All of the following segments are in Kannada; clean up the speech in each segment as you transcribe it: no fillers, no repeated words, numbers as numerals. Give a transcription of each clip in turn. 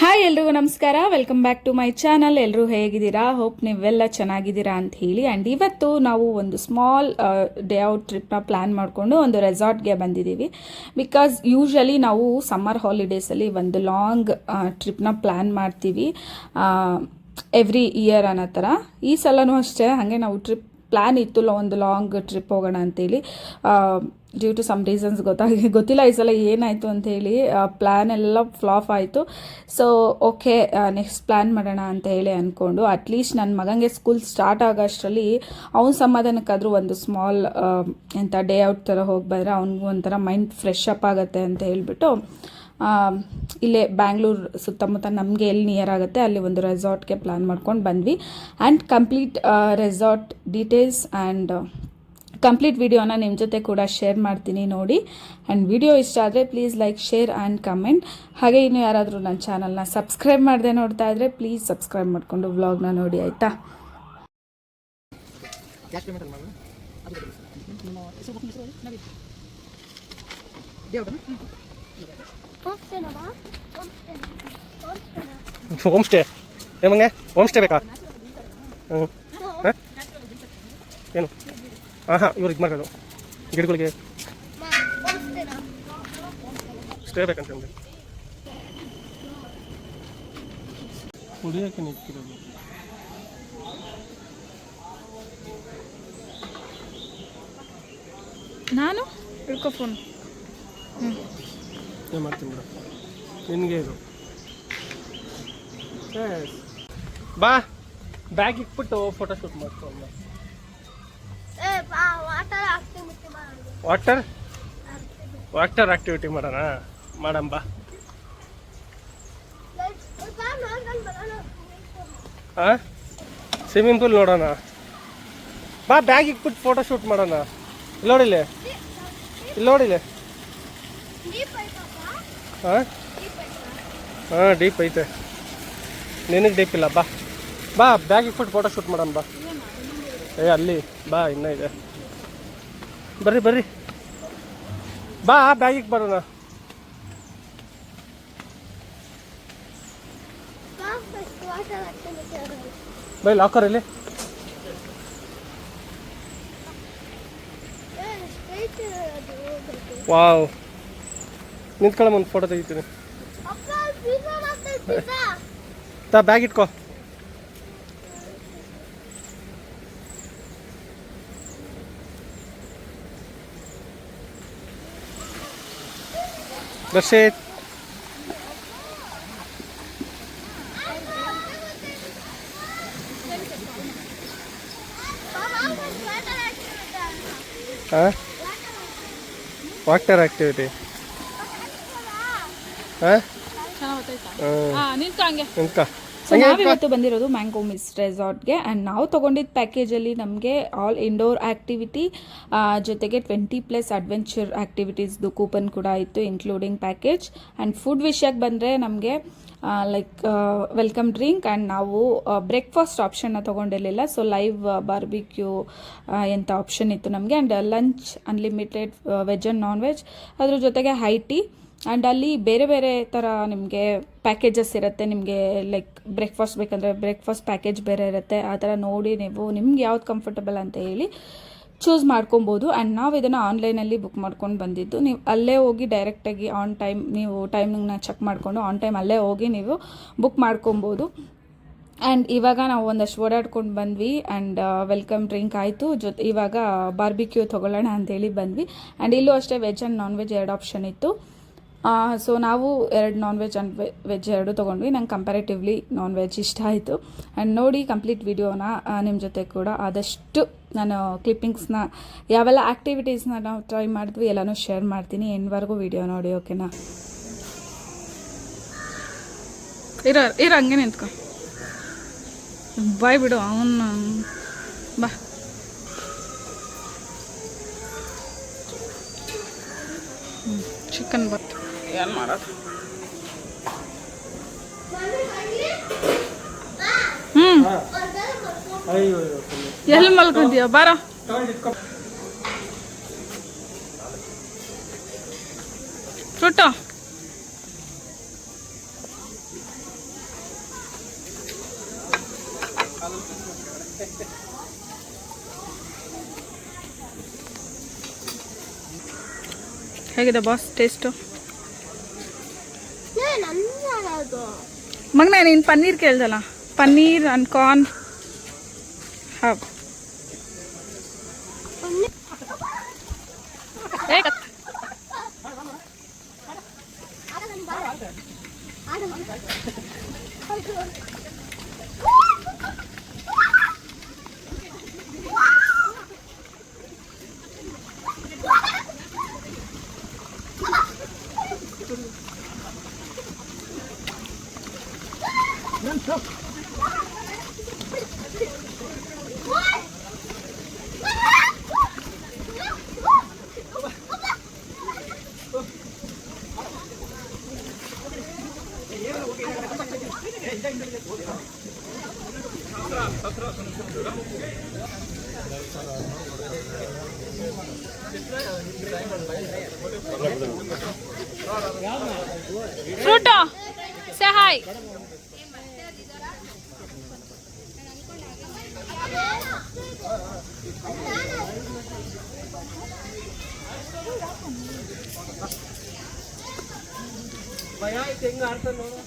ಹಾಯ್ ಎಲ್ರಿಗೂ ನಮಸ್ಕಾರ, welcome back to my channel. ಎಲ್ಲರೂ ಹೇಗಿದ್ದೀರಾ? ಹೋಪ್ ನೀವೆಲ್ಲ ಚೆನ್ನಾಗಿದ್ದೀರಾ ಅಂತ ಹೇಳಿ. ಆ್ಯಂಡ್ ಇವತ್ತು ನಾವು ಒಂದು ಸ್ಮಾಲ್ ಡೇ ಔಟ್ ಟ್ರಿಪ್ನ ಪ್ಲ್ಯಾನ್ ಮಾಡಿಕೊಂಡು ಒಂದು ರೆಸಾರ್ಟ್ಗೆ ಬಂದಿದ್ದೀವಿ. ಬಿಕಾಸ್ ಯೂಶ್ವಲಿ ನಾವು ಸಮ್ಮರ್ ಹಾಲಿಡೇಸಲ್ಲಿ ಒಂದು ಲಾಂಗ್ ಟ್ರಿಪ್ನ ಪ್ಲ್ಯಾನ್ ಮಾಡ್ತೀವಿ ಎವ್ರಿ ಇಯರ್ ಅನ್ನೋ ಥರ. ಈ ಸಲನೂ ಅಷ್ಟೇ ಹಾಗೆ ನಾವು ಟ್ರಿಪ್ ಪ್ಲ್ಯಾನ್ ಇತ್ತು, ಒಂದು ಲಾಂಗ್ ಟ್ರಿಪ್ ಹೋಗೋಣ ಅಂತೇಳಿ. ಡ್ಯೂ ಟು ಸಮ್ ರೀಸನ್ಸ್ ಗೊತ್ತಿಲ್ಲ ಈ ಸಲ ಏನಾಯಿತು ಅಂಥೇಳಿ ಪ್ಲ್ಯಾನ್ ಎಲ್ಲ ಫ್ಲಾಪ್ ಆಯಿತು. ಸೊ ಓಕೆ, ನೆಕ್ಸ್ಟ್ ಪ್ಲ್ಯಾನ್ ಮಾಡೋಣ ಅಂತ ಹೇಳಿ ಅಂದ್ಕೊಂಡು ಅಟ್ಲೀಸ್ಟ್ ನನ್ನ ಮಗನಿಗೆ ಸ್ಕೂಲ್ ಸ್ಟಾರ್ಟ್ ಆಗೋಷ್ಟರಲ್ಲಿ ಅವ್ನ ಸಮಾಧಾನಕ್ಕಾದರೂ ಒಂದು ಸ್ಮಾಲ್ ಎಂಥ ಡೇ ಔಟ್ ಥರ ಹೋಗಿ ಬಂದರೆ ಅವ್ನಿಗೂ ಒಂಥರ ಮೈಂಡ್ ಫ್ರೆಶ್ ಅಪ್ ಆಗುತ್ತೆ ಅಂತ ಹೇಳಿಬಿಟ್ಟು ಇಲ್ಲೇ ಬ್ಯಾಂಗ್ಳೂರು ಸುತ್ತಮುತ್ತ ನಮಗೆ ಎಲ್ಲಿ ನಿಯರ್ ಆಗುತ್ತೆ ಅಲ್ಲಿ ಒಂದು ರೆಸಾರ್ಟ್ಗೆ ಪ್ಲ್ಯಾನ್ ಮಾಡ್ಕೊಂಡು ಬಂದ್ವಿ. And complete resort details and complete ವಿಡಿಯೋನ ನಿಮ್ಮ ಜೊತೆ ಕೂಡ ಶೇರ್ ಮಾಡ್ತೀನಿ ನೋಡಿ. ಆ್ಯಂಡ್ ವಿಡಿಯೋ ಇಷ್ಟ ಆದರೆ please like, share and comment. ಹಾಗೆ ಇನ್ನು ಯಾರಾದರೂ ನನ್ನ ಚಾನಲ್ನ ಸಬ್ಸ್ಕ್ರೈಬ್ ಮಾಡದೆ ನೋಡ್ತಾ ಇದ್ದರೆ ಪ್ಲೀಸ್ ಸಬ್ಸ್ಕ್ರೈಬ್ ಮಾಡಿಕೊಂಡು ವ್ಲಾಗ್ನ ನೋಡಿ, ಆಯಿತಾ? ಹೋಮ್ ಸ್ಟೇ ಏಮಂಗೆ ಹೋಮ್ ಸ್ಟೇ ಬೇಕಾ? ಏನು ಇವ್ರು ಇದು ಮಾಡ್ಬೋದು ಗಿಡಗಳಿಗೆ ಸ್ಟೇ ಬೇಕಂತಂದ್ರೆ ಕುಡಿಯೋಕೆ ನಿಂತಿರೋದು. ನಾನು ಹಿಡ್ಕೊ ಫೋನ್ ಏನು ಮಾಡ್ತೀನಿ ಬಿಡ, ನಿನಗೆ ಇದು ಬಾ ಬ್ಯಾಗ್ ಇಟ್ಬಿಟ್ಟು ಫೋಟೋ ಶೂಟ್ ಮಾಡ್ಕೊಂಡು ವಾಟರ್ ಆಕ್ಟಿವಿಟಿ ಮಾಡೋಣ ಬಾ. ಹಾಂ ಸ್ವಿಮ್ಮಿಂಗ್ ಪೂಲ್ ನೋಡೋಣ ಬಾ. ಬ್ಯಾಗ್ ಇಟ್ಬಿಟ್ಟು ಫೋಟೋ ಶೂಟ್ ಮಾಡೋಣ. ಇಲ್ಲಿ ನೋಡಿಲ್ಲ, ಇಲ್ಲಿ ನೋಡಿಲ್ಲ. ಹಾಂ ಹಾಂ ಡೀಪ್ ಐತೆ, ನಿನಗೆ ಡೀಪ್ ಇಲ್ಲ. ಬಾ ಬಾ ಬ್ಯಾಗ್ ಇಟ್ಬಿಟ್ಟು ಫೋಟೋ ಶೂಟ್ ಮಾಡೋಣ ಬಾ. ಅಲ್ಲಿ ಬಾ, ಇನ್ನೂ ಇದೆ. ಬರ್ರಿ ಬಾ ಬ್ಯಾಗಿಗೆ ಬರೋಣ. ಬೈ ಲಾಕರ್ ಇಲ್ಲಿ. ವಾವ್, ನಿಂತ್ಕೊಳ್ಳೋ ಒಂದು ಫೋಟೋ ತೆಗಿತೀನಿ. ಬ್ಯಾಗ್ ಇಟ್ಕೋ. ರಶೀದ್ ಹಾಂ ವಾಟರ್ ಆಕ್ಟಿವಿಟಿ ಹಾಂ ನಿಂತ್ಕ. ಸೊ ನಾವಿವತ್ತು ಬಂದಿರೋದು ಮ್ಯಾಂಗೋ ಮಿಸ್ಟ್ ರೆಸಾರ್ಟ್ಗೆ. ಆ್ಯಂಡ್ ನಾವು ತೊಗೊಂಡಿದ್ದ ಪ್ಯಾಕೇಜಲ್ಲಿ ನಮಗೆ ಆಲ್ ಇಂಡೋರ್ ಆ್ಯಕ್ಟಿವಿಟಿ ಜೊತೆಗೆ 20+ ಅಡ್ವೆಂಚರ್ ಆ್ಯಕ್ಟಿವಿಟೀಸ್ದು ಕೂಪನ್ ಕೂಡ ಇತ್ತು, ಇನ್ಕ್ಲೂಡಿಂಗ್ ಪ್ಯಾಕೇಜ್. ಆ್ಯಂಡ್ ಫುಡ್ ವಿಷಯಕ್ಕೆ ಬಂದರೆ ನಮಗೆ ಲೈಕ್ ವೆಲ್ಕಮ್ ಡ್ರಿಂಕ್ ಆ್ಯಂಡ್ ನಾವು ಬ್ರೇಕ್ಫಾಸ್ಟ್ ಆಪ್ಷನ್ನ ತೊಗೊಂಡಿರಲಿಲ್ಲ. ಸೊ ಲೈವ್ ಬಾರ್ಬಿಕ್ಯೂ ಎಂಥ ಆಪ್ಷನ್ ಇತ್ತು ನಮಗೆ. And lunch unlimited veg and non veg, ಅದ್ರ ಜೊತೆಗೆ ಹೈ ಟೀ. ಆ್ಯಂಡ್ ಅಲ್ಲಿ ಬೇರೆ ಬೇರೆ ಥರ ನಿಮಗೆ ಪ್ಯಾಕೇಜಸ್ ಇರುತ್ತೆ. ನಿಮಗೆ ಲೈಕ್ ಬ್ರೇಕ್ಫಾಸ್ಟ್ ಬೇಕಂದರೆ ಬ್ರೇಕ್ಫಾಸ್ಟ್ ಪ್ಯಾಕೇಜ್ ಬೇರೆ ಇರುತ್ತೆ. ಆ ಥರ ನೋಡಿ ನೀವು ನಿಮ್ಗೆ ಯಾವ್ದು ಕಂಫರ್ಟಬಲ್ ಅಂತ ಹೇಳಿ ಚೂಸ್ ಮಾಡ್ಕೊಬೋದು. ಆ್ಯಂಡ್ ನಾವು ಇದನ್ನು ಆನ್ಲೈನಲ್ಲಿ ಬುಕ್ ಮಾಡ್ಕೊಂಡು ಬಂದಿದ್ದು. ನೀವು ಅಲ್ಲೇ ಹೋಗಿ ಡೈರೆಕ್ಟಾಗಿ ಆನ್ ಟೈಮ್ ನೀವು ಟೈಮಿಂಗ್ನ ಚೆಕ್ ಮಾಡಿಕೊಂಡು ಆನ್ ಟೈಮ್ ಅಲ್ಲೇ ಹೋಗಿ ನೀವು ಬುಕ್ ಮಾಡ್ಕೊಬೋದು. ಆ್ಯಂಡ್ ಇವಾಗ ನಾವು ಒಂದಷ್ಟು ಓಡಾಡ್ಕೊಂಡು ಬಂದ್ವಿ. ಆ್ಯಂಡ್ ವೆಲ್ಕಮ್ ಡ್ರಿಂಕ್ ಆಯಿತು, ಇವಾಗ ಬಾರ್ಬಿಕ್ಯೂ ತೊಗೊಳ್ಳೋಣ ಅಂತೇಳಿ ಬಂದ್ವಿ. ಆ್ಯಂಡ್ ಇಲ್ಲೂ ಅಷ್ಟೇ veg and non veg 2 option ಇತ್ತು. ಸೊ ನಾವು 2 ನಾನ್ ವೆಜ್ ಆ್ಯಂಡ್ ವೆಜ್ 2 ತೊಗೊಂಡ್ವಿ. ನಂಗೆ ಕಂಪ್ಯಾರಿಟಿವ್ಲಿ ನಾನ್ ವೆಜ್ ಇಷ್ಟ ಆಯಿತು. ಆ್ಯಂಡ್ ನೋಡಿ ಕಂಪ್ಲೀಟ್ ವಿಡಿಯೋನ ನಿಮ್ಮ ಜೊತೆ ಕೂಡ ಆದಷ್ಟು ನಾನು ಕ್ಲಿಪ್ಪಿಂಗ್ಸ್ನ ಯಾವೆಲ್ಲ ಆ್ಯಕ್ಟಿವಿಟೀಸ್ನ ನಾವು ಟ್ರೈ ಮಾಡಿದ್ವಿ ಎಲ್ಲನೂ ಶೇರ್ ಮಾಡ್ತೀನಿ. ಎಂಡ್ವರೆಗೂ ವಿಡಿಯೋ ನೋಡಿ, ಓಕೆನಾ? ಇರೋ ಹಂಗೆ ನಿಂತ್ಕೊ, ಬಾಯ್ ಬಿಡು ಅವನು. ಬಾ ಚಿಕನ್ ಬತ್ ಏನು ಮಾಡೋದು? ಎಲ್ಲಿ ಮಲ್ಕೊಂತೀಯ? ಬಾರ. ಫ್ರೂಟು ಹೇಗಿದೆ ಬಾಸ್ ಟೇಸ್ಟು? ಮಗನ ನೀನು ಪನ್ನೀರ್ ಕೇಳ್ದಲ್ಲ, ಪನ್ನೀರ್ ಅಂಡ್ ಕಾರ್ನ್. ಹಾಂ ಫ್ರೂಟೋ ಸೇ ಹಾಯ್. ಹೆಂಗ ಆಡ್ತಾನೆ ನೋಡು.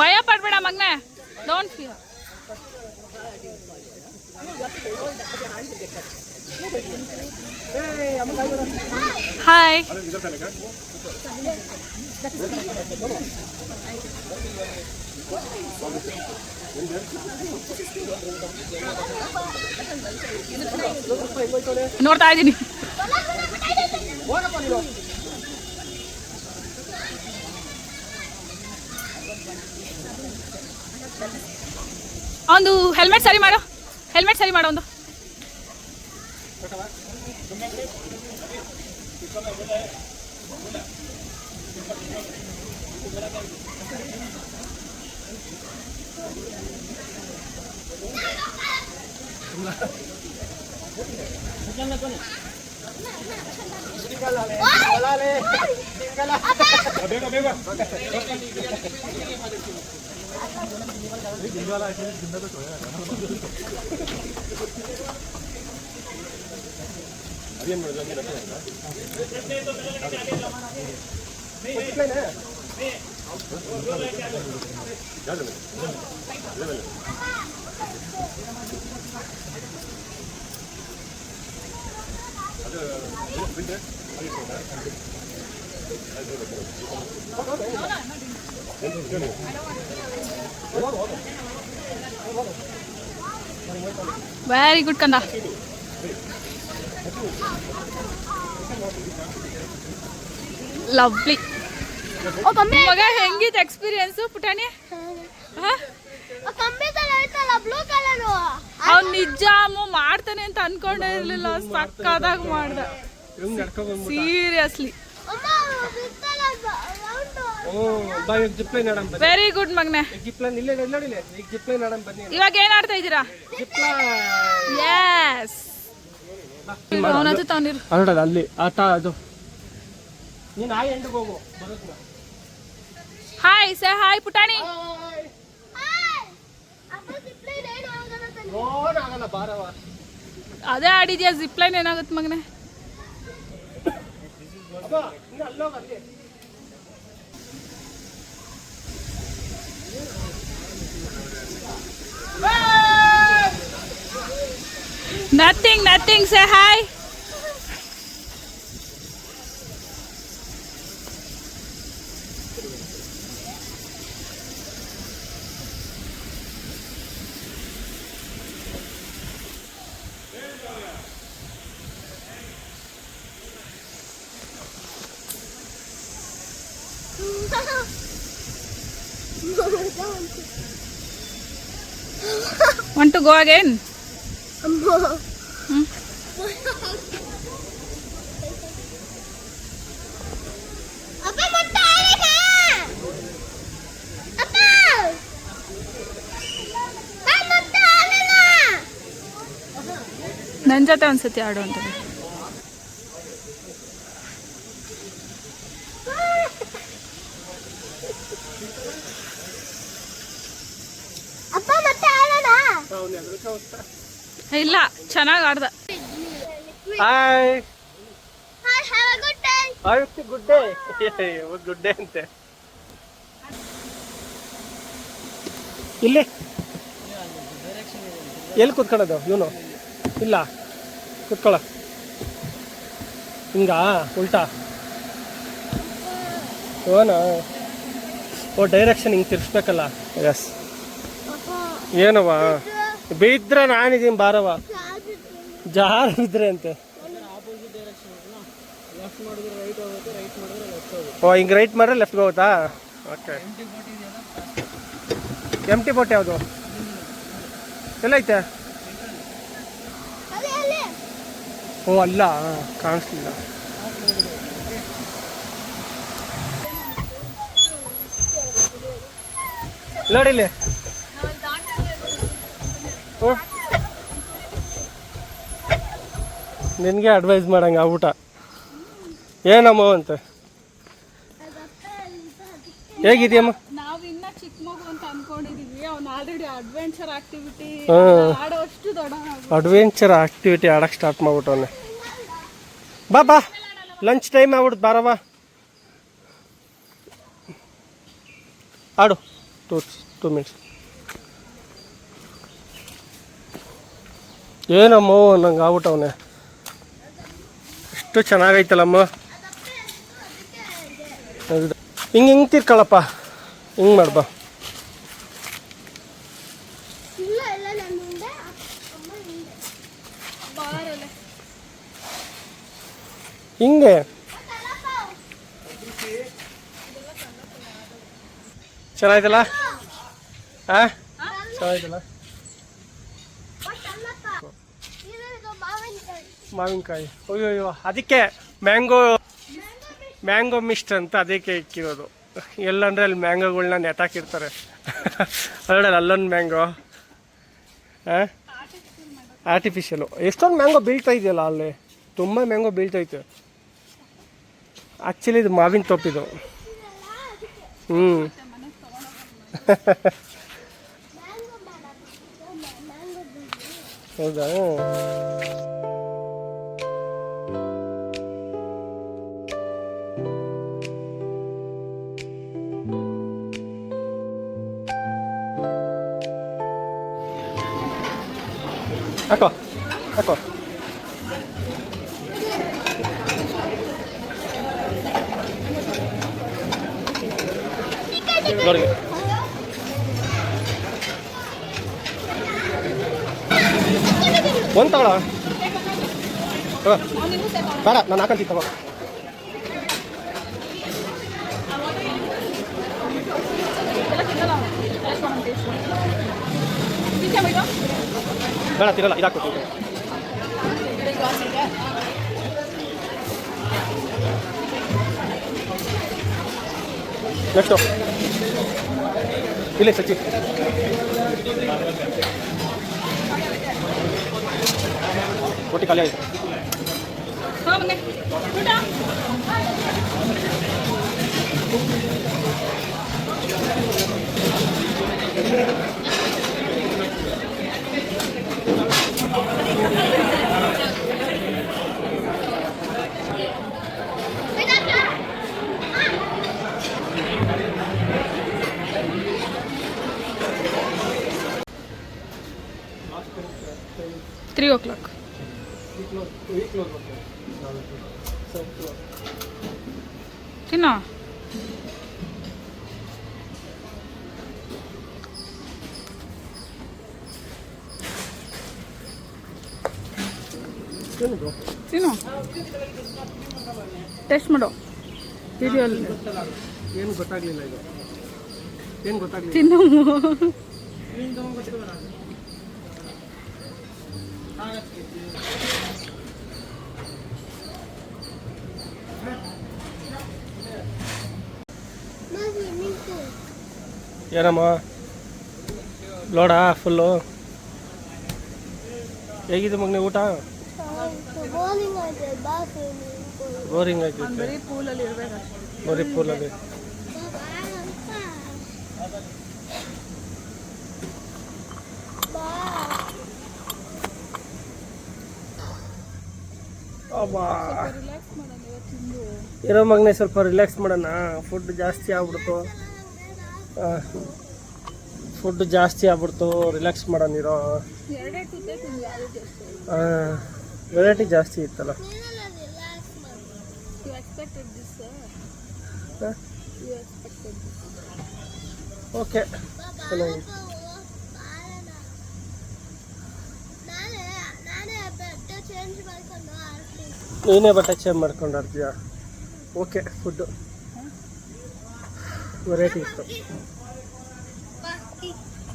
ಭಯ ಪಡ್ಬೇಡ ಮಗನೇ, ಡೋಂಟ್ ಫಿಯರ್. ಹಾಯ್. ನೋಡ್ತಾ ಇದ್ದೀನಿ. ಒಂದು ಹೆಲ್ಮೆಟ್ ಸರಿ ಮಾಡು, ಹೆಲ್ಮೆಟ್ ಸರಿ ಮಾಡು ಒಂದು. ವೆರಿ ಗುಡ್ ಕಂದ. ಲವ್ಲಿ. ಮಗ ಹೆಂಗಿತ್ತು ಎಕ್ಸ್ಪೀರಿಯನ್ಸು ಪುಟಾಣಿ? ಅವ್ನು ನಿಜ ಮಾಡ್ತಾನೆ ಅಂತ ಅನ್ಕೊಂಡೇ ಇರ್ಲಿಲ್ಲ, ಸಕ್ಕದಾಗ ಮಾಡ್ದ ಸೀರಿಯಸ್ಲಿ. Very good ಮಗ್ನೆ. ಇವಾಗ ಏನ್ ಆಡ್ತಾ ಇದ್ದೀರಾ? ಎಸ್ ಅಲ್ಲಿ ಆಟ ಅದು. ಹಾಯ್ ಸೇ ಹಾಯ್ ಪುಟಾಣಿ. ಅದೇ ಆಡಿದ್ಯಾ ಜಿಪ್ ಲೈನ್? ಏನಾಗುತ್ತೆ ಮಗನೆ? Nothing, nothing. Say hi. Want to go again? ನನ್ನ ಜೊತೆ ಒಂದ್ಸತಿ ಆಡು ಅಂತ. ಇಲ್ಲ, ಚೆನ್ನಾಗಿ ಆಡ್ದ. Hi good day. Good day ಅಂತೆ. ಇಲ್ಲಿ ಎಲ್ಲಿ ಕೂತ್ಕೊಳ್ಳೋದು ಇವನು? ಇಲ್ಲ ಕೂತ್ಕೊಳ್ಳ. ಹಿಂಗ ಉಲ್ಟಾ ಓನಾ? ಓ ಡೈರೆಕ್ಷನ್ ಹಿಂಗೆ ತಿರ್ಸ್ಬೇಕಲ್ಲ. ಎಸ್. ಏನವ ಬಿದ್ರೆ ನಾನಿದ್ದೀನಿ ಬಾರವ. ಜಾರ ಬಿದ್ರೆ ಅಂತೆ. ಓ ಹಿಂಗೆ ರೈಟ್ ಮಾಡಿದ್ರೆ ಲೆಫ್ಟ್ಗೆ ಹೋಗುತ್ತಾ? ಓಕೆ. ಎಂಟಿ ಬೋಟ್ ಯಾವುದು ಎಲ್ಲೈತೆ? ಓ ಅಲ್ಲ, ಕಾಣಿಸ್ಲಿಲ್ಲ. ನೋಡಿಲ್ಲಿ. ನಿನಗೆ ಅಡ್ವೈಸ್ ಮಾಡಂಗೆ ಆಗ್ಬಿಟ್ಟ. ಏನಮ್ಮ ಅಂತ. ಹೇಗಿದೆಯಮ್ಮ? ನಾವು ಇನ್ನ ಚಿಕ್ಕ ಮಗು ಅಂತ ಅನ್ಕೊಂಡಿದೀವಿ. ಅವ್ನು ಆಲ್ರೆಡಿ ಅಡ್ವೆಂಚರ್ ಆಕ್ಟಿವಿಟಿ ಆಡೋಷ್ಟು ದೊಡ್ಡ ಅಡ್ವೆಂಚರ್ ಆಕ್ಟಿವಿಟಿ ಆಡಕ್ಕೆ ಸ್ಟಾರ್ಟ್ ಮಾಡ್ಬಿಟ್ಟವನೆ. ಬಾ ಬಾ, ಲಂಚ್ ಟೈಮ್ ಆಗ್ಬಿಡ್ತು, ಬಾರವಾ ಆಡು. 2 ಮಿನಿಟ್ಸ್. ಏನಮ್ಮ ನಂಗೆ ಆಗ್ಬಿಟ್ಟವನೆ. ಎಷ್ಟು ಚೆನ್ನಾಗೈತಲ್ಲಮ್ಮ. ಹಿಂಗೆ ಹಿಂಗೆ ತಿರ್ಕೊಳ್ಳಪ್ಪ, ಹಿಂಗೆ ಮಾಡ್ಬಾ. ಹಿಂಗೆ ಚೆನ್ನಾಯ್ತಲ್ಲ? ಹಾಂ ಚೆನ್ನಾಯ್ತಲ್ಲ? ಮಾವಿನಕಾಯಿ. ಅಯ್ಯೋ ಅದಕ್ಕೆ ಮ್ಯಾಂಗೋ ಮಿಸ್ಟ್ ಅಂತ ಅದಕ್ಕೆ ಇಕ್ಕಿರೋದು. ಎಲ್ಲಂದ್ರೆ ಅಲ್ಲಿ ಮ್ಯಾಂಗೋಗಳನ್ನ ನೆತಾಕಿರ್ತಾರೆ. ಅಲ್ಲೊಂದು ಅಲ್ಲೊಂದು ಮ್ಯಾಂಗೋ. ಹಾಂ ಆರ್ಟಿಫಿಷಿಯಲು. ಎಷ್ಟೊಂದು ಮ್ಯಾಂಗೋ ಬೀಳ್ತಾ ಇದೆಯಲ್ಲ ಅಲ್ಲಿ, ತುಂಬ ಮ್ಯಾಂಗೋ ಬೀಳ್ತೈತೆ. ಆ್ಯಕ್ಚುಲಿ ಇದು ಮಾವಿನ ತೋಪಿದು. ಹೌದಾ? ಹಾಕೋ ಹಾಕೋ. ನೋಡಿ ಒಂದು ತಗೊಳ. ಬೇಡ, ನಾನು ಹಾಕಂತೀನಿ ತಗೋ. ಬೇಡ ತಿರಲ್ಲ, ಇದಾಕ್ಬೇಕು. ನೆಕ್ಸ್ಟು ಇಲ್ಲೇ ಸಚ್ಚಿ. ರೊಟ್ಟಿ ಖಾಲಿ ಆಯಿತು. Three o'clock. ತಿನ್ನೋ. ತಿನ್ನು, ಟೇಸ್ಟ್ ಮಾಡು. ವಿಡಿಯೋಲ್ಲಿ ಏನು ಗೊತ್ತಾಗಲಿಲ್ಲ. ಇದು ಏನು ಗೊತ್ತಾಗಲಿಲ್ಲ. ತಿನ್ನು. ಏನಮ್ಮ ಲೋಡಾ ಫುಲ್ಲು? ಹೇಗಿದೆ ಮಗನೇ ಊಟ? ಬೋರಿಂಗ್ ಆಯ್ತು ಬರೀ ಪೂಲಲ್ಲಿ ಇರಬೇಕು. ಬರೀ ಪೂಲಲ್ಲಿ. ರಿಲ್ಯಾಕ್ಸ್ ಮಾಡೋಣ ಇವತ್ತಿಂದು. ಇರೋ ಮಗನೇ ಸ್ವಲ್ಪ ರಿಲ್ಯಾಕ್ಸ್ ಮಾಡೋಣ. ಫುಡ್ ಜಾಸ್ತಿ ಆಗ್ಬಿಡ್ತು, ರಿಲ್ಯಾಕ್ಸ್ ಮಾಡೋಣ. ಇರೋ ವೆರೈಟಿ ಜಾಸ್ತಿ ಇತ್ತಲ್ಲ. ಓಕೆ ಚೆನ್ನಾಗಿ. ನೀನೇ ಬಟ್ಟೆ ಚೇಂಜ್ ಮಾಡ್ಕೊಂಡು ಆಡ್ತೀಯಾ? ಓಕೆ, ಫುಡ್ಡು ವೆರೈಟಿ ಇತ್ತು.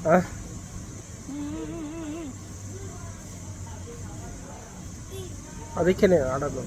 ಹಾಂ, ಅದಕ್ಕೇನೆ ಆಡೋದು.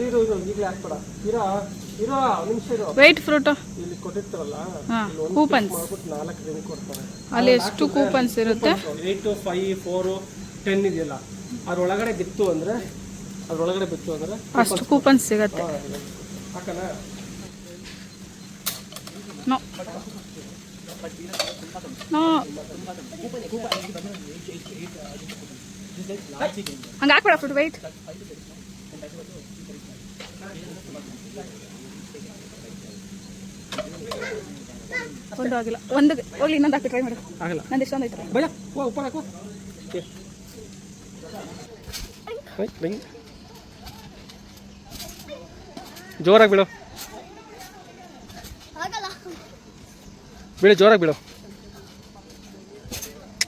ಇರೋ ಈಗಲೇ ಹಾಕ್ಬೇಡ. ಇರೋ ನಿಮಿಷ ಇರೋ. ವೈಟ್ ಫ್ರೂಟ್ ಇಲ್ಲಿ ಕೊಟ್ಟಿರ್ತಾರಲ್ಲ, ಕೂಪನ್ಸ್ ಮಾಡ್ಬಿಟ್ಟು 4 ದಿನ ಕೊಡ್ತಾರೆ. ಅಲ್ಲಿ ಎಷ್ಟು ಕೂಪನ್ಸ್ ಇರುತ್ತೆ? 8, 5, 4, 10 ಇದೆಯಲ್ಲ, ಅದ್ರೊಳಗಡೆ ಬಿತ್ತು ಅಂದ್ರೆ ಅಷ್ಟು ಕೂಪನ್ಸ್ ಸಿಗತ್ತೆ. ಹಾಕಣ. ನೋ ನೋ ಹಂಗೆ ಹಾಕ್ಬೇಡ ಫ್ರೂಟ್. ವೈಟ್ ಒಂದು ಆಗಿಲ್ಲ. ಒಂದು ಹೋಗ್ಲಿ, ಇನ್ನೊಂದು ಹಾಕಿ ಟ್ರೈ ಮಾಡು. ಆಗಲ್ಲ, ನಂದು ಎಷ್ಟೊಂದು ಐತೆ. ಭಯ ಉಪ್ಪ ಹಾಕು. ಜೋರಾಗಿ ಬಿಡು, ಜೋರಾಗಿ ಬಿಡು.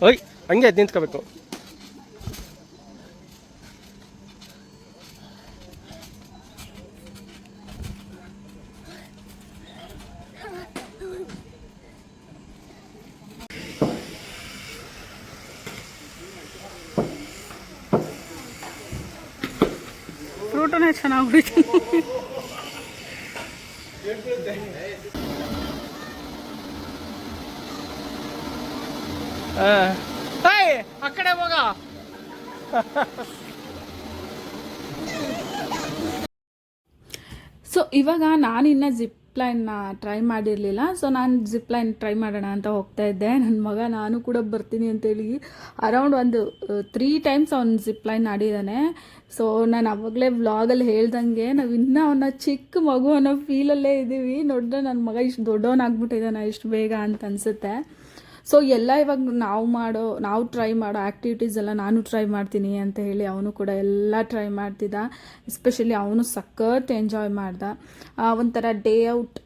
ಓಯ್, ಹಂಗೆ ಅದು ನಿಂತ್ಕೋಬೇಕು. ಫ್ರೂಟನೇ ಚೆನ್ನಾಗಿ ಆ ಕಡೆ ಹೋಗ. ಸೊ ಇವಾಗ ನಾನಿನ್ನು ಜಿಪ್ ಲೈನ್ನ ಟ್ರೈ ಮಾಡಿರಲಿಲ್ಲ. ಸೊ ನಾನು ಜಿಪ್ ಲೈನ್ ಟ್ರೈ ಮಾಡೋಣ ಅಂತ ಹೋಗ್ತಾ ಇದ್ದೆ. ನನ್ನ ಮಗ ನಾನು ಕೂಡ ಬರ್ತೀನಿ ಅಂತೇಳಿ ಅರೌಂಡ್ ಒಂದು 3 times ಅವ್ನು ಜಿಪ್ ಲೈನ್ ಆಡಿದ್ದಾನೆ. ಸೊ ನಾನು ಅವಾಗಲೇ ವ್ಲಾಗಲ್ಲಿ ಹೇಳ್ದಂಗೆ ನಾವು ಇನ್ನೂ ಅವನ ಚಿಕ್ಕ ಮಗು ಅನ್ನೋ ಫೀಲಲ್ಲೇ ಇದ್ದೀವಿ. ನೋಡಿದ್ರೆ ನನ್ನ ಮಗ ಇಷ್ಟು ದೊಡ್ಡವನಾಗ್ಬಿಟ್ಟಿದ್ದಾನೆ ಇಷ್ಟು ಬೇಗ ಅಂತ ಅನಿಸುತ್ತೆ. ಸೊ ಎಲ್ಲ ಇವಾಗ ನಾವು ಟ್ರೈ ಮಾಡೋ ಆ್ಯಕ್ಟಿವಿಟೀಸ್ ಎಲ್ಲ ನಾನು ಟ್ರೈ ಮಾಡ್ತೀನಿ ಅಂತ ಹೇಳಿ ಅವನು ಕೂಡ ಎಲ್ಲ ಟ್ರೈ ಮಾಡ್ತಿದ್ದ. ಎಸ್ಪೆಷಲಿ ಅವನು ಸಖತ್ ಎಂಜಾಯ್ ಮಾಡ್ದ. ಒಂಥರ ಡೇ ಔಟ್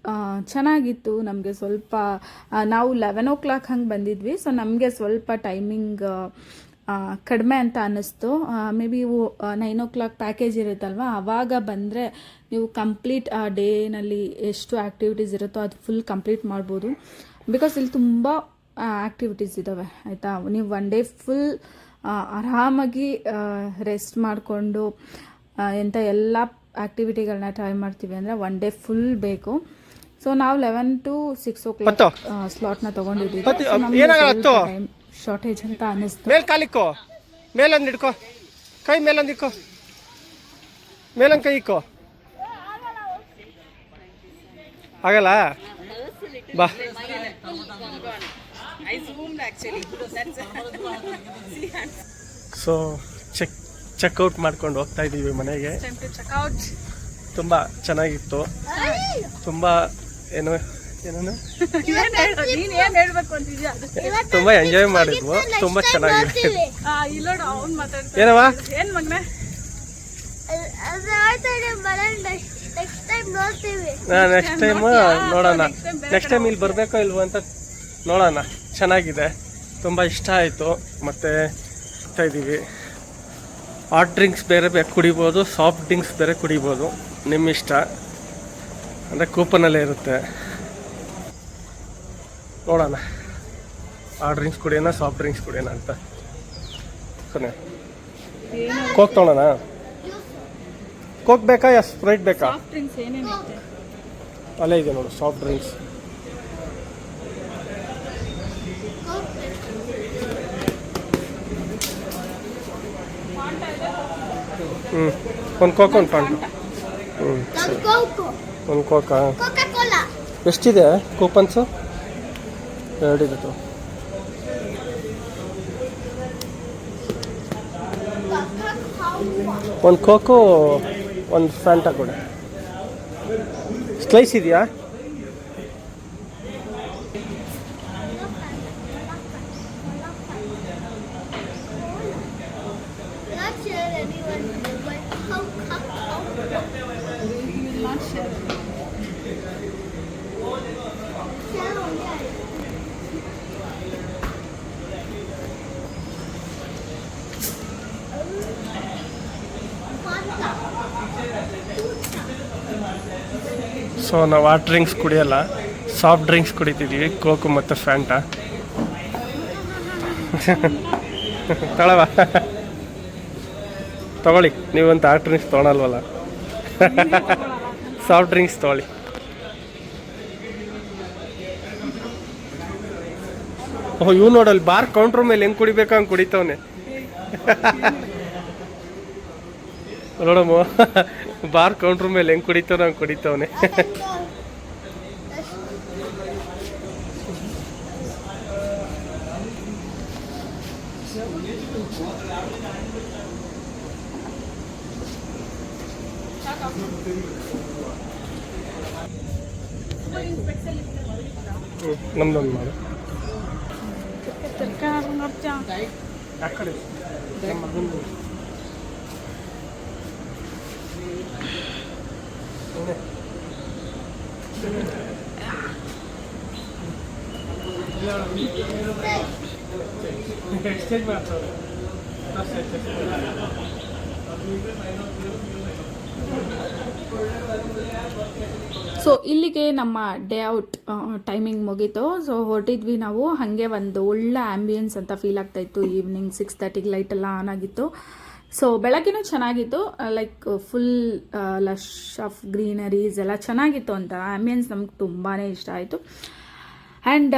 ಚೆನ್ನಾಗಿತ್ತು. ನಮಗೆ ಸ್ವಲ್ಪ ನಾವು 11 o'clock ಹಂಗೆ ಬಂದಿದ್ವಿ. ಸೊ ನಮಗೆ ಸ್ವಲ್ಪ ಟೈಮಿಂಗ್ ಕಡಿಮೆ ಅಂತ ಅನ್ನಿಸ್ತು. ಮೇ ಬಿ 9 o'clock ಪ್ಯಾಕೇಜ್ ಇರುತ್ತಲ್ವ, ಆವಾಗ ಬಂದರೆ ನೀವು ಕಂಪ್ಲೀಟ್ ಆ ಡೇನಲ್ಲಿ ಎಷ್ಟು ಆ್ಯಕ್ಟಿವಿಟೀಸ್ ಇರುತ್ತೋ ಅದು ಫುಲ್ ಕಂಪ್ಲೀಟ್ ಮಾಡ್ಬೋದು. ಬಿಕಾಸ್ ಇಲ್ಲಿ ತುಂಬ ಆ್ಯಕ್ಟಿವಿಟೀಸ್ ಇದ್ದಾವೆ ಆಯಿತಾ. ನೀವು 1 day ಫುಲ್ ಆರಾಮಾಗಿ ರೆಸ್ಟ್ ಮಾಡಿಕೊಂಡು ಎಂಥ ಎಲ್ಲ ಆ್ಯಕ್ಟಿವಿಟಿಗಳನ್ನ ಟ್ರೈ ಮಾಡ್ತೀವಿ ಅಂದರೆ 1 day ಫುಲ್ ಬೇಕು. ಸೊ ನಾವು 11 to 6 o'clock ಸ್ಲಾಟ್ನ ತೊಗೊಂಡಿದ್ದೀವಿ. ಟೈಮ್ ಶಾರ್ಟೇಜ್ ಅಂತ ಅನ್ನಿಸ್ತು. ಮೇಲ್ ಕಾಲಿಕ್ಕೋ, ಮೇಲೊಂದು ಹಿಡ್ಕೋ, ಕೈ ಮೇಲೊಂದು ಇಕ್ಕೋ, ಮೇಲೊಂದು ಕೈ ಇಕ್ಕೋ. ಆಗಲ್ಲ, ಬಾ. ಸೊ ಚೆಕ್ಔಟ್ ಮಾಡ್ಕೊಂಡು ಹೋಗ್ತಾ ಇದ್ದೀವಿ ಮನೆಗೆ. ತುಂಬ ಚೆನ್ನಾಗಿತ್ತು. ತುಂಬ ಏನು ಏನನ್ನ ನೀನ್ ಏನ್ ಹೇಳ್ಬೇಕು ಅಂತಿದ್ಯಾ ಅದು ತುಂಬಾ ಎಂಜಾಯ್ ಮಾಡಿದ್ವು, ತುಂಬಾ ಚೆನ್ನಾಗಿದೆ. ಇಲ್ಲ ಅವ್ನ್ ಮಾತಾಡ್ತಾ ಏನವ ಏನ್ ಮಗ್ನೆ ನೆಕ್ಸ್ಟ್ ಟೈಮ್ ನೋಡೋಣ. ನೆಕ್ಸ್ಟ್ ಟೈಮ್ ಇಲ್ಲಿ ಬರಬೇಕೋ ಇಲ್ವೋ ಅಂತ ನೋಡೋಣ. ಚೆನ್ನಾಗಿದೆ, ತುಂಬ ಇಷ್ಟ ಆಯಿತು. ಮತ್ತು ಹೋಗ್ತಾ ಇದ್ದೀವಿ. ಹಾಟ್ ಡ್ರಿಂಕ್ಸ್ ಬೇರೆ ಕುಡಿಬೋದು, ಸಾಫ್ಟ್ ಡ್ರಿಂಕ್ಸ್ ಬೇರೆ ಕುಡಿಬೋದು, ನಿಮ್ಮ ಇಷ್ಟ. ಅಂದರೆ ಕೂಪನಲ್ಲೇ ಇರುತ್ತೆ. ನೋಡೋಣ ಹಾಟ್ ಡ್ರಿಂಕ್ಸ್ ಕುಡಿಯೋಣ, ಸಾಫ್ಟ್ ಡ್ರಿಂಕ್ಸ್ ಕುಡಿಯೋಣ ಅಂತ. ಕೊನೆ ಕೋಕ್ ತೊಗೊಳೋಣ. ಕೋಕ್ ಬೇಕಾ ಯಾ ಸ್ಪ್ರೈಟ್ ಬೇಕಾ? ಸಾಫ್ಟ್ ಡ್ರಿಂಕ್ಸ್ ಏನೇನೈತೆ ಅಲ್ಲೇ ಇದೆ ನೋಡು ಸಾಫ್ಟ್ ಡ್ರಿಂಕ್ಸ್. ಒಂದು ಕೋಕ್, ಒಂದು ಫಾಂಟ. ಒಂದು ಕೋಕಾ? ಎಷ್ಟಿದೆ ಕೂಪನ್ಸು? 2 ಇದೆ. ಒಂದು ಕೋಕು, ಒಂದು ಫ್ಯಾಂಟಾ ಕೊಡಿ. ಸ್ಲೈಸ್ ಇದೆಯಾ? ಸೊ ನಾವು ಹಾಟ್ ಡ್ರಿಂಕ್ಸ್ ಕುಡಿಯಲ್ಲ, ಸಾಫ್ಟ್ ಡ್ರಿಂಕ್ಸ್ ಕುಡಿತಿದ್ದೀವಿ, ಕೋಕು ಮತ್ತು ಫ್ಯಾಂಟಾ. ತಗೊಳವ ತಗೊಳ್ಳಿ, ನೀವಂತ ಹಾಟ್ ಡ್ರಿಂಕ್ಸ್ ತೊಗೊಳಲ್ವಲ್ಲ. ಸಾಫ್ಟ್ ಡ್ರಿಂಕ್ಸ್ ತೊಗೊಳ್ಳಿ. ಓಹ್ ಇವ್ ನೋಡಲ್ಲಿ ಬಾರ್ ಕೌಂಟ್ರ್ ಮೇಲೆ ಹೆಂಗೆ ಕುಡಿಬೇಕು ಹಂಗೆ ಕುಡಿತವನೆ. ನೋಡಮ್ಮ, ಬಾರ್ ಕೌಂಟ್ರ್ ಮೇಲೆ ಹೆಂಗೆ ಕುಡಿತಾವ ಹಂಗೆ ಕುಡಿತವನೆ. ನಮ್ದೊಂದು ಮಾಡು. ಆ ಕಡೆ ಎಕ್ಸ್ಚೇಂಜ್ ಮಾಡ್ತಾರೆ. ಸೊ ಇಲ್ಲಿಗೆ ನಮ್ಮ ಡೇ ಔಟ್ ಟೈಮಿಂಗ್ ಮುಗೀತು. ಸೊ ಹೊರಟಿದ್ವಿ ನಾವು. ಹಾಗೆ ಒಂದು ಒಳ್ಳೆ ಆ್ಯಂಬಿಯನ್ಸ್ ಅಂತ ಫೀಲ್ ಆಗ್ತಾಯಿತ್ತು. ಈವ್ನಿಂಗ್ 6:30ಗೆ ಲೈಟ್ ಎಲ್ಲ ಆನ್ ಆಗಿತ್ತು. ಸೊ ಬೆಳಗ್ಗೆನೂ ಚೆನ್ನಾಗಿತ್ತು, like full lush of greeneries ಎಲ್ಲ ಚೆನ್ನಾಗಿತ್ತು ಅಂತ. ಆ್ಯಂಬಿಯನ್ಸ್ ನಮ್ಗೆ ತುಂಬಾ ಇಷ್ಟ ಆಯಿತು. ಆ್ಯಂಡ್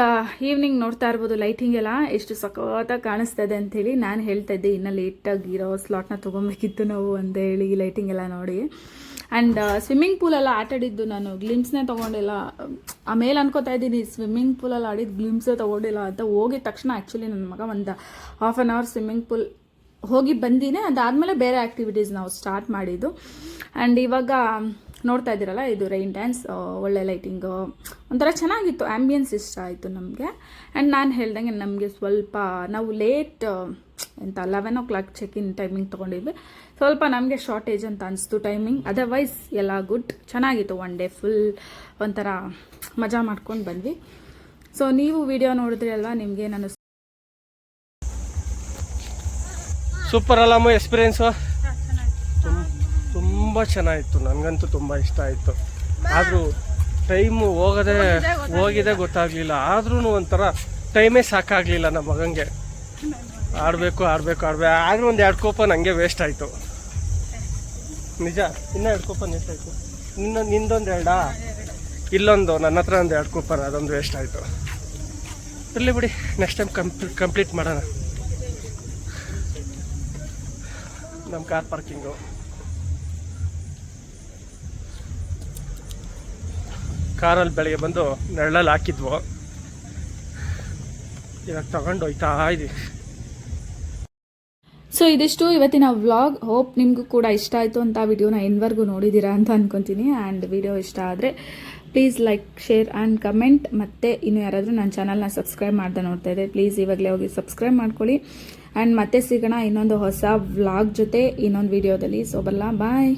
ಈವ್ನಿಂಗ್ ನೋಡ್ತಾ ಇರ್ಬೋದು ಲೈಟಿಂಗ್ ಎಲ್ಲ ಎಷ್ಟು ಸಖತ್ತಾಗಿ ಕಾಣಿಸ್ತಾ ಇದೆ ಅಂಥೇಳಿ. ನಾನು ಹೇಳ್ತಾ ಇದ್ದೆ ಇನ್ನೂ ಲೇಟಾಗಿರೋ ಸ್ಲಾಟ್ನ ತೊಗೊಬೇಕಿತ್ತು ನಾವು ಅಂತ ಹೇಳಿ ಲೈಟಿಂಗ್ ಎಲ್ಲ ನೋಡಿ. ಆ್ಯಂಡ್ ಸ್ವಿಮ್ಮಿಂಗ್ ಪೂಲೆಲ್ಲ ಆಟಾಡಿದ್ದು ನಾನು ಗ್ಲಿಮ್ಸ್ನೇ ತೊಗೊಂಡಿಲ್ಲ. ಆಮೇಲೆ ಅನ್ಕೋತಾ ಇದ್ದೀನಿ ಸ್ವಿಮ್ಮಿಂಗ್ ಪೂಲಲ್ಲಿ ಆಡಿದ್ದು ಗ್ಲಿಮ್ಸೇ ತೊಗೊಂಡಿಲ್ಲ ಅಂತ. ಹೋಗಿದ ತಕ್ಷಣ ಆ್ಯಕ್ಚುಲಿ ನನ್ನ ಮಗ ಒಂದು half an hour swimming pool ಹೋಗಿ ಬಂದಿನೇ. ಅದಾದಮೇಲೆ ಬೇರೆ ಆ್ಯಕ್ಟಿವಿಟೀಸ್ ನಾವು ಸ್ಟಾರ್ಟ್ ಮಾಡಿದ್ದು. ಆ್ಯಂಡ್ ಇವಾಗ ನೋಡ್ತಾ ಇದ್ದೀರಲ್ಲ, ಇದು ರೈನ್ ಡ್ಯಾನ್ಸ್, ಒಳ್ಳೆ ಲೈಟಿಂಗು, ಒಂಥರ ಚೆನ್ನಾಗಿತ್ತು. ಆ್ಯಂಬಿಯನ್ಸ್ ಇಷ್ಟ ಆಯಿತು ನಮಗೆ. ಆ್ಯಂಡ್ ನಾನು ಹೇಳ್ದಂಗೆ ನಮಗೆ ಸ್ವಲ್ಪ ನಾವು ಲೇಟ್ ಎಂತ 11 o'clock ಚೆಕ್-ಇನ್ ಟೈಮಿಂಗ್ ತೊಗೊಂಡಿದ್ವಿ. ಸ್ವಲ್ಪ ನಮಗೆ ಶಾರ್ಟೇಜ್ ಅಂತ ಅನಿಸ್ತು ಟೈಮಿಂಗ್. ಅದರ್ವೈಸ್ ಎಲ್ಲ ಗುಡ್, ಚೆನ್ನಾಗಿತ್ತು. ಒನ್ ಡೇ ಫುಲ್ ಒಂಥರ ಮಜಾ ಮಾಡ್ಕೊಂಡು ಬಂದ್ವಿ. ಸೊ ನೀವು ವಿಡಿಯೋ ನೋಡಿದ್ರಿ ಅಲ್ವಾ, ನಿಮಗೆ ನಾನು ಸೂಪರ್ ಅಲ್ಲಮ್ಮ ಎಕ್ಸ್ಪೀರಿಯೆನ್ಸು. ತುಂಬ ಚೆನ್ನಾಗಿತ್ತು, ನನಗಂತೂ ತುಂಬ ಇಷ್ಟ ಆಯಿತು. ಆದರೂ ಟೈಮು ಹೋಗಿದೆ ಗೊತ್ತಾಗಲಿಲ್ಲ. ಆದ್ರೂ ಒಂಥರ ಟೈಮೇ ಸಾಕಾಗಲಿಲ್ಲ ನಮ್ಮ ಮಗಂಗೆ. ಆಡಬೇಕು ಆದರೂ ಒಂದು 2 ಕೂಪನ್ ಹಂಗೆ ವೇಸ್ಟ್ ಆಯಿತು ನಿಜ. ಇನ್ನೂ 2 ಕೂಪನ್ ಎಷ್ಟಾಯಿತು? ನಿಂದೊಂದು 2, ಇಲ್ಲೊಂದು ನನ್ನ ಹತ್ರ ಒಂದು 2 ಕೂಪನ್, ಅದೊಂದು ವೇಸ್ಟ್ ಆಯಿತು. ಇರಲಿ ಬಿಡಿ, ನೆಕ್ಸ್ಟ್ ಟೈಮ್ ಕಂಪ್ಲೀಟ್ ಮಾಡೋಣ. ನಮ್ಮ ಕಾರ್ ಪಾರ್ಕಿಂಗು ಕಾರಲ್ಲಿ ಬೆಳಗ್ಗೆ ಬಂದು ನೆರಳಲ್ಲಿ ಹಾಕಿದ್ವು, ಇವಾಗ ತಗೊಂಡು ಹೋಯ್ತಾ ಇದ್ದೀವಿ. ಸೊ ಇದಿಷ್ಟು ಇವತ್ತಿನ ವ್ಲಾಗ್. ಹೋಪ್ ನಿಮಗೂ ಕೂಡ ಇಷ್ಟ ಆಯಿತು ಅಂತ. ವಿಡಿಯೋನ ಎಂಡ್ವರೆಗೂ ನೋಡಿದ್ದೀರಾ ಅಂತ ಅಂದ್ಕೊತೀನಿ. ಆ್ಯಂಡ್ ವಿಡಿಯೋ ಇಷ್ಟ ಆದರೆ please like share and comment. ಮತ್ತು ಇನ್ನು ಯಾರಾದರೂ ನನ್ನ ಚಾನಲ್ನ ಸಬ್ಸ್ಕ್ರೈಬ್ ಮಾಡ್ದೆ ನೋಡ್ತಾ ಇದ್ದರೆ ಪ್ಲೀಸ್ ಇವಾಗಲೇ ಹೋಗಿ ಸಬ್ಸ್ಕ್ರೈಬ್ ಮಾಡ್ಕೊಳ್ಳಿ. ಆ್ಯಂಡ್ ಮತ್ತೆ ಸಿಗೋಣ ಇನ್ನೊಂದು ಹೊಸ ವ್ಲಾಗ್ ಜೊತೆ ಇನ್ನೊಂದು ವಿಡಿಯೋದಲ್ಲಿ. ಸೊ ಬರಲಾ, ಬಾಯ್.